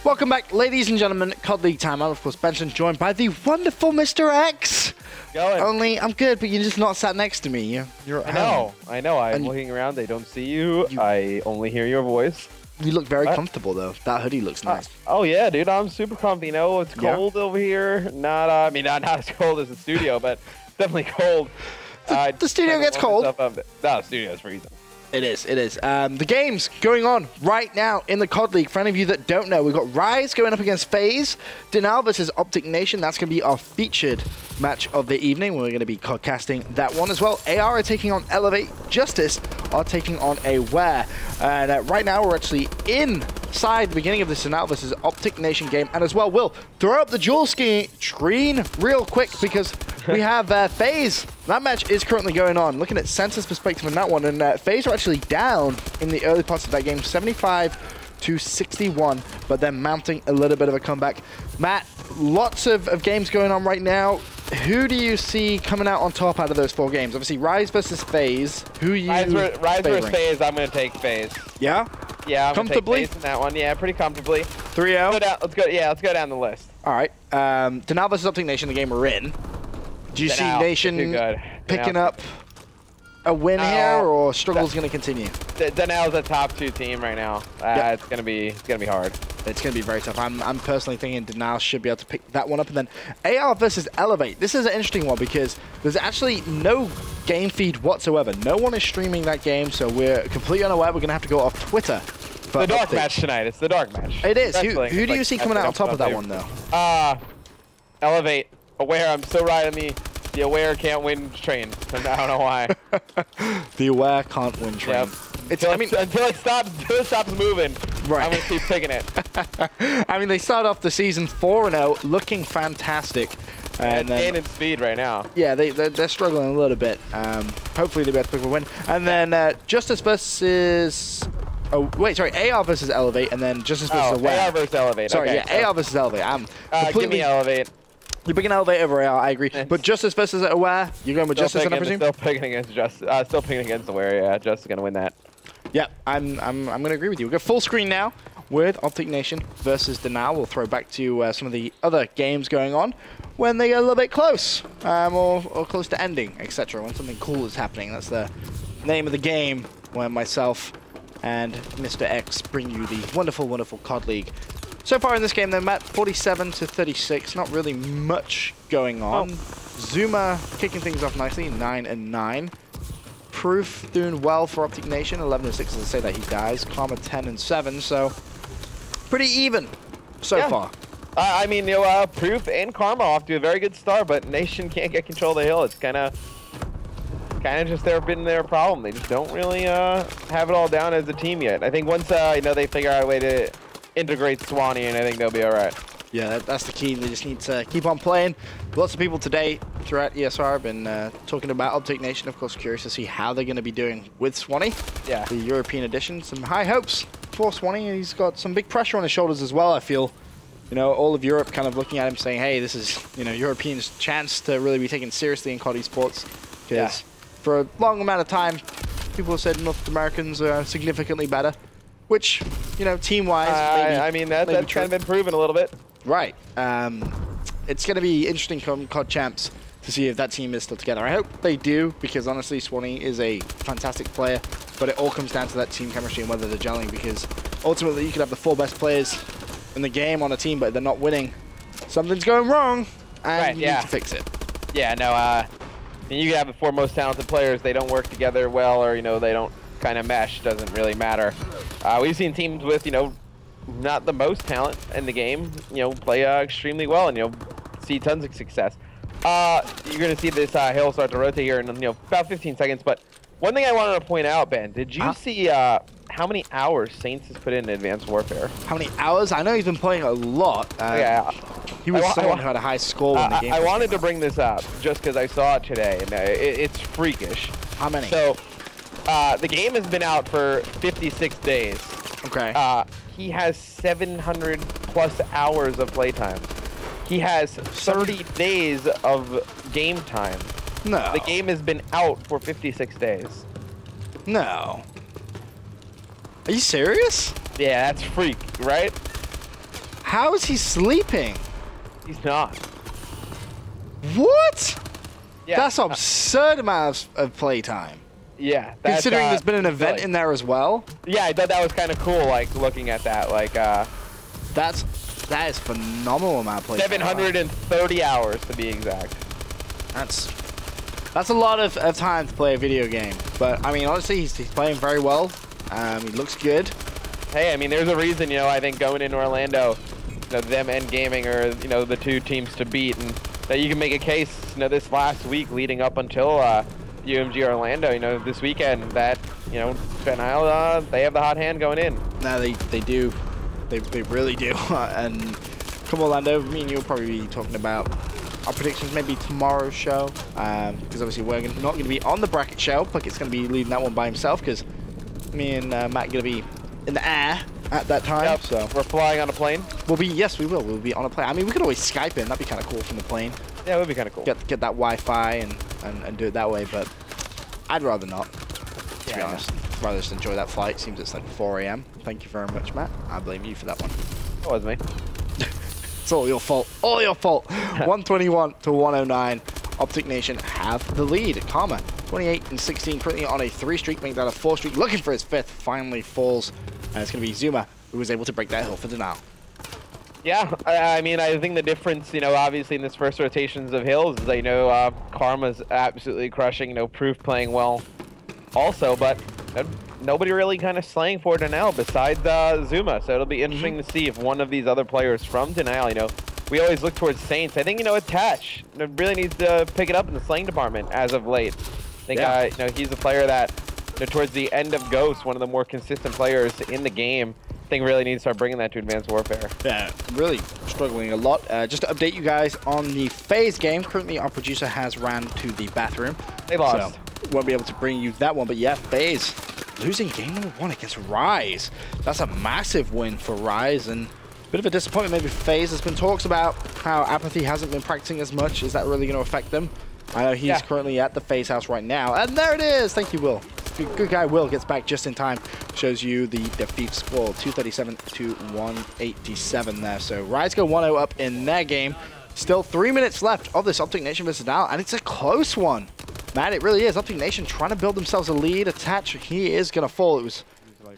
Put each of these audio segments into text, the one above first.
Welcome back, ladies and gentlemen. COD League time. I'm, of course, Benson, joined by the wonderful Mr. X. Going. Only, I'm good, but you're just not sat next to me. You're at home. I know. I'm looking around. They don't see you. I only hear your voice. You look very comfortable, though. That hoodie looks nice. Oh, yeah, dude. I'm super comfy. You know, it's cold over here. Not, I mean, not as cold as the studio, but definitely cold. The studio gets cold. No, the studio's freezing. It is. The game's going on right now in the COD League. For any of you that don't know, we've got Rise going up against FaZe. Denal versus Optic Nation. That's going to be our featured match of the evening. We're going to be casting that one as well. AR are taking on Elevate. Justice are taking on Aware. And right now, we're actually inside the beginning of this Denal versus Optic Nation game. And as well, we'll throw up the dual screen real quick because we have FaZe. That match is currently going on. Looking at Census perspective on that one, and FaZe are actually down in the early parts of that game, 75-61, but they're mounting a little bit of a comeback. Matt, lots of games going on right now. Who do you see coming out on top out of those 4 games? Obviously, Rise versus FaZe. Who are you Rise versus FaZe, I'm going to take FaZe. Yeah? Yeah, I'm comfortably? Take FaZe in that one. Yeah, pretty comfortably. 3-0? Let's go down the list. All right. Denal versus Optic Nation, the game we're in. Do you see Nation picking up a win here, or struggle's going to continue? Denal's a top 2 team right now. It's gonna be hard. It's going to be very tough. I'm personally thinking Denal should be able to pick that one up. And then AR versus Elevate. This is an interesting one because there's actually no game feed whatsoever. No one is streaming that game, so we're completely unaware. We're going to have to go off Twitter. The dark match tonight. It's the dark match. It is. Who do you see coming out on top of that one, though? Elevate. Aware. I'm still riding the Aware can't win train. I don't know why. The Aware can't win train. Yep. Until it stops moving, right. I'm going to keep picking it. I mean, they start off the season 4-0, looking fantastic. And gaining speed right now. Yeah, they're struggling a little bit. Hopefully they'll be able to pick a win. And then Justice versus... Oh, wait, sorry. AR versus Elevate, and then Justice versus Aware. AR versus Elevate. Sorry, okay, yeah, AR versus Elevate. Give me Elevate. You're picking Elevate over AR, I agree. But Justice versus Aware, you're going with Justice, I presume? Still picking against Justice. Still picking against Aware, yeah. Justice is going to win that. Yeah, I'm going to agree with you. We'll go full screen now with Optic Nation versus Denal. We'll throw back to some of the other games going on when they get a little bit close, or close to ending, etc. When something cool is happening. That's the name of the game when myself and Mr. X bring you the wonderful, wonderful COD League. So far in this game, they're at 47-36. Not really much going on. Zuma kicking things off nicely, 9-9. Proof doing well for Optic Nation, 11-6. As I say that he dies. Karma 10-7. So pretty even so far. I mean, Proof and Karma off to a very good start, but Nation can't get control of the hill. It's kind of just been their problem. They just don't really have it all down as a team yet. I think once they figure out a way to integrate Swanee, and I think they'll be all right. Yeah, that's the key. They just need to keep on playing. Lots of people today throughout ESR have been talking about Optic Nation. Of course, curious to see how they're going to be doing with Swanee. Yeah. The European edition. Some high hopes for Swanee. He's got some big pressure on his shoulders as well, I feel. You know, all of Europe kind of looking at him saying, hey, this is, Europeans' chance to really be taken seriously in COD esports. Because for a long amount of time, people have said North Americans are significantly better. Which, team-wise, I mean, that's kind of been proven a little bit. Right. It's going to be interesting come COD Champs to see if that team is still together. I hope they do, because honestly, Swanee is a fantastic player, but it all comes down to that team chemistry and whether they're gelling, because ultimately you could have the 4 best players in the game on a team, but they're not winning. Something's going wrong, and you need to fix it. Yeah, no, you can have the 4 most talented players, they don't work together well, or, they don't kind of mesh, doesn't really matter. We've seen teams with, not the most talent in the game, play extremely well and, see tons of success. You're going to see this hill start to rotate here in, about 15 seconds. But one thing I wanted to point out, Ben, did you see how many hours Saints has put in Advanced Warfare? How many hours? I know he's been playing a lot. Yeah. He was someone who had a high score when the game I wanted to bring this up just because I saw it today, and it's freakish. How many? So, the game has been out for 56 days. Okay. He has 700 plus hours of playtime. He has 30 days of game time. No. The game has been out for 56 days. No. Are you serious? Yeah, that's freak, right? How is he sleeping? He's not. What? Yeah. That's an absurd amount of playtime. Yeah. Considering there's been an event in there as well. Yeah, I thought that was kind of cool, like, looking at that. Like, that is phenomenal amount of playtime. 730 hours, to be exact. That's a lot of time to play a video game. But, I mean, honestly, he's playing very well. He looks good. Hey, I mean, there's a reason, you know, I think going into Orlando, you know, them and Gaming are, you know, the two teams to beat. And that you can make a case, you know, this last week leading up until UMG Orlando, you know, this weekend that, you know, Denial, they have the hot hand going in. No, they do. They really do. And come Orlando, me and you will probably be talking about our predictions maybe tomorrow's show. Because obviously we're not going to be on the bracket show. Puckett's going to be leading that one by himself because me and Matt are going to be in the air at that time. Yep. So we're flying on a plane? Yes, we will. We'll be on a plane. I mean, we could always Skype in. That'd be kind of cool from the plane. Yeah, it would be kind of cool. Get that Wi-Fi and do it that way, but I'd rather not, to be honest. I'd rather just enjoy that flight. Seems it's like 4 AM. Thank you very much, Matt. I blame you for that one. That was me. It's all your fault. All your fault. 121 to 109. Optic Nation have the lead. Karma, 28 and 16, currently on a 3 streak, making that a 4 streak. Looking for his 5th. Finally falls. And it's going to be Zuma who was able to break that hill for Denial. Yeah, I mean, I think the difference, you know, obviously in this first rotations of hills is that, you know, Karma's absolutely crushing, you know, Proof playing well also, but nobody really kind of slaying for Denial besides Zuma. So it'll be interesting to see if one of these other players from Denial, you know, we always look towards Saints. I think, you know, Attach really needs to pick it up in the slaying department as of late. I think, you know, he's a player that, you know, towards the end of Ghost, one of the more consistent players in the game, I think really need to start bringing that to Advanced Warfare. Yeah, really struggling a lot. Just to update you guys on the FaZe game, currently our producer has ran to the bathroom. They lost. So won't be able to bring you that one, but yeah, FaZe losing game number 1 against Rise. That's a massive win for Rise, and a bit of a disappointment maybe for FaZe. There's been talks about how Apathy hasn't been practicing as much. Is that really going to affect them? I know he's currently at the FaZe house right now, and there it is. Thank you, Will. Good guy Will gets back just in time. Shows you the defeat score, 237 to 187 there. So Rise go 1-0 up in their game. Still 3 minutes left of this Optic Nation versus Denial, and it's a close one. Man, it really is. Optic Nation trying to build themselves a lead. Attach, he is going to fall. It was,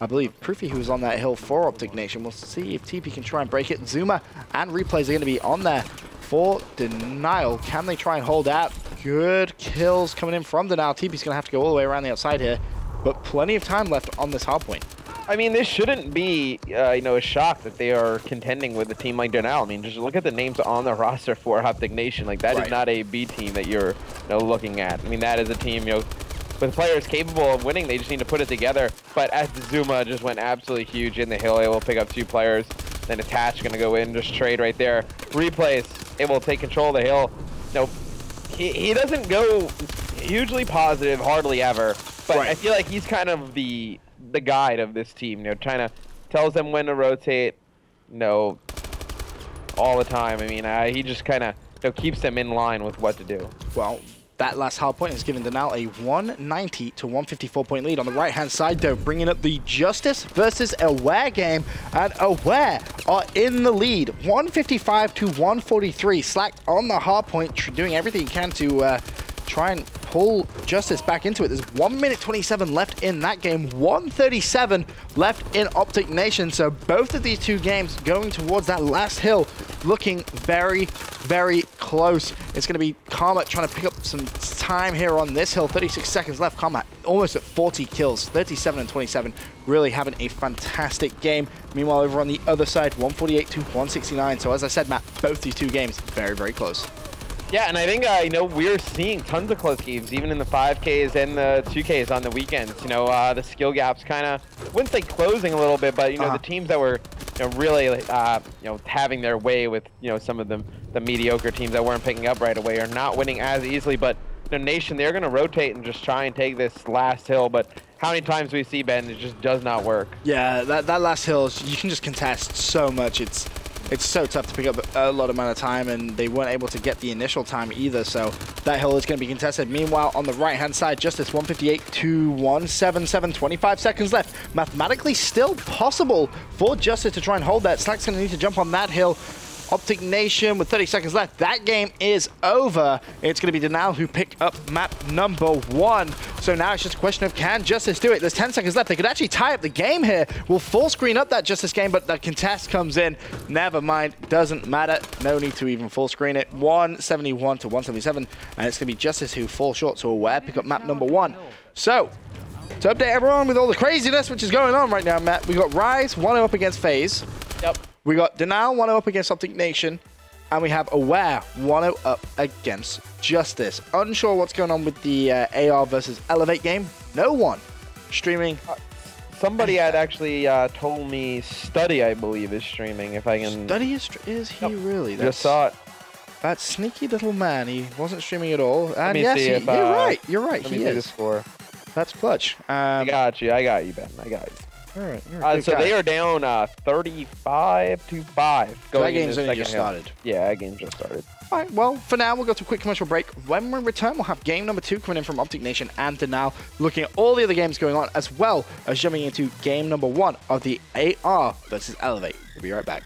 I believe, Proofy who was on that hill for Optic Nation. We'll see if TP can try and break it. Zuma and Replays are going to be on there for Denial. Can they try and hold out? Good kills coming in from Denial. TP's going to have to go all the way around the outside here, but plenty of time left on this hard point. I mean, this shouldn't be, you know, a shock that they are contending with a team like Denial. I mean, just look at the names on the roster for Optic Nation. Like, that is not a B team that you're, you know, looking at. I mean, that is a team, you know, with players capable of winning. They just need to put it together. But as Zuma just went absolutely huge in the hill, able to pick up 2 players. Then Attach going to go in, just trade right there. Replays, able to take control of the hill. No, he doesn't go hugely positive, hardly ever. But I feel like he's kind of the guide of this team, you know, trying to tells them when to rotate, you know, all the time. I mean, he just kind of, you know, keeps them in line with what to do. Well, that last hard point has given Denial a 190 to 154 point lead. On the right-hand side, though, bringing up the Justice versus Aware game, and Aware are in the lead, 155 to 143. Slack on the hard point, doing everything he can to try and pull Justice back into it. There's 1 minute 27 left in that game, 137 left in Optic Nation. So both of these two games going towards that last hill, looking very, very close. It's going to be Karma trying to pick up some time here on this hill. 36 seconds left. Karma almost at 40 kills, 37 and 27. Really having a fantastic game. Meanwhile, over on the other side, 148 to 169. So as I said, Matt, both these two games very, very close. Yeah, and I think, you know, we're seeing tons of close games, even in the 5Ks and the 2Ks on the weekends. You know, the skill gaps kind of, wouldn't say closing a little bit, but, you know, the teams that were, you know, really, you know, having their way with, you know, some of the mediocre teams that weren't picking up right away are not winning as easily. But, you know, Nation, they're going to rotate and just try and take this last hill. But how many times we see, Ben, it just does not work. Yeah, that last hill, you can just contest so much. it's so tough to pick up a lot of amount of time, and they weren't able to get the initial time either, so that hill is going to be contested. Meanwhile, on the right-hand side, Justice 158 to 177, 25 seconds left. Mathematically still possible for Justice to try and hold that. Slack's going to need to jump on that hill. Optic Nation with 30 seconds left. That game is over. It's going to be Denal who pick up map number 1. So now it's just a question of, can Justice do it? There's 10 seconds left. They could actually tie up the game here. We'll full screen up that Justice game, but the contest comes in. Never mind. Doesn't matter. No need to even full screen it. 171 to 177. And it's going to be Justice who falls short. So Aware pick up map number 1. So, to update everyone with all the craziness which is going on right now, Matt, we got Rise 1-0 up against FaZe. Yep. We got Denal 1-0 up against Optic Nation, and we have Aware 1-0 up against Justice. Unsure what's going on with the AR versus Elevate game. No one streaming. Somebody had actually told me Study, I believe, is streaming. If I can. Study is he really? Just saw it. That sneaky little man. He wasn't streaming at all. And Let me yes, see if, you're right. You're right. Let He me see the is. score. That's clutch. I got you, Ben. I got you. All right. You're a good So guy. they are down 35 to 5. That game's only just started. Yeah, that game just started. All right, well, for now, we'll go to a quick commercial break. When we return, we'll have game number 2 coming in from Optic Nation and Denal, looking at all the other games going on, as well as jumping into game number 1 of the AR versus Elevate. We'll be right back.